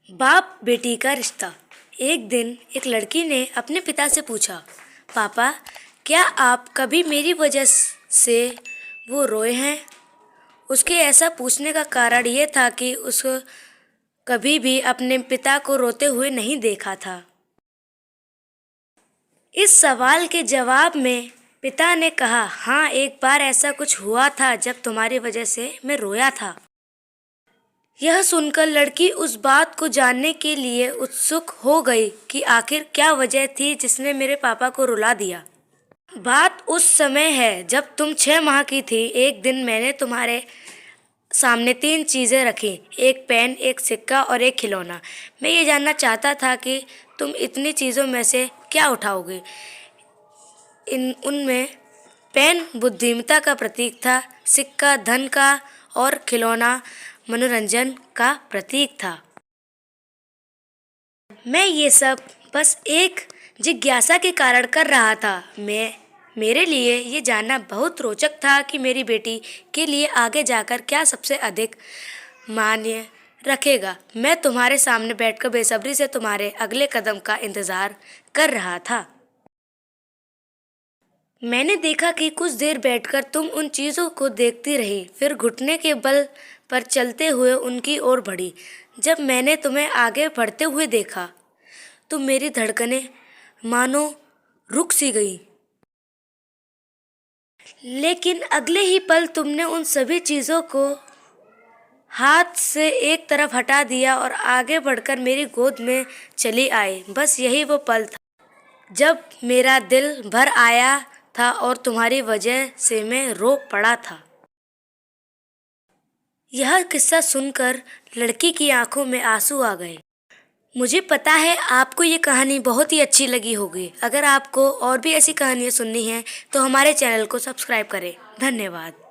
बाप बेटी का रिश्ता। एक दिन एक लड़की ने अपने पिता से पूछा, पापा, क्या आप कभी मेरी वजह से वो रोए हैं? उसके ऐसा पूछने का कारण ये था कि उसको कभी भी अपने पिता को रोते हुए नहीं देखा था। इस सवाल के जवाब में पिता ने कहा, हाँ, एक बार ऐसा कुछ हुआ था जब तुम्हारी वजह से मैं रोया था। यह सुनकर लड़की उस बात को जानने के लिए उत्सुक हो गई कि आखिर क्या वजह थी जिसने मेरे पापा को रुला दिया। बात उस समय है जब तुम 6 माह की थी। एक दिन मैंने तुम्हारे सामने 3 चीजें रखी, एक पेन, एक सिक्का और एक खिलौना। मैं ये जानना चाहता था कि तुम इतनी चीजों में से क्या उठाओगे। उनमें पेन बुद्धिमत्ता का प्रतीक था, सिक्का धन का और खिलौना मनोरंजन का प्रतीक था। मैं ये सब बस एक जिज्ञासा के कारण कर रहा था। मेरे लिए ये जानना बहुत रोचक था कि मेरी बेटी के लिए आगे जाकर क्या सबसे अधिक मान्य रखेगा। मैं तुम्हारे सामने बैठकर बेसब्री से तुम्हारे अगले कदम का इंतजार कर रहा था। मैंने देखा कि कुछ देर बैठकर तुम उन चीज़ों को देखती रही, फिर घुटने के बल पर चलते हुए उनकी ओर बढ़ी। जब मैंने तुम्हें आगे बढ़ते हुए देखा तो मेरी धड़कनें मानो रुक सी गई। लेकिन अगले ही पल तुमने उन सभी चीज़ों को हाथ से एक तरफ हटा दिया और आगे बढ़कर मेरी गोद में चली आई। बस यही वो पल था जब मेरा दिल भर आया था और तुम्हारी वजह से मैं रो पड़ा था। यह किस्सा सुनकर लड़की की आंखों में आंसू आ गए। मुझे पता है आपको ये कहानी बहुत ही अच्छी लगी होगी। अगर आपको और भी ऐसी कहानियाँ सुननी हैं तो हमारे चैनल को सब्सक्राइब करें। धन्यवाद।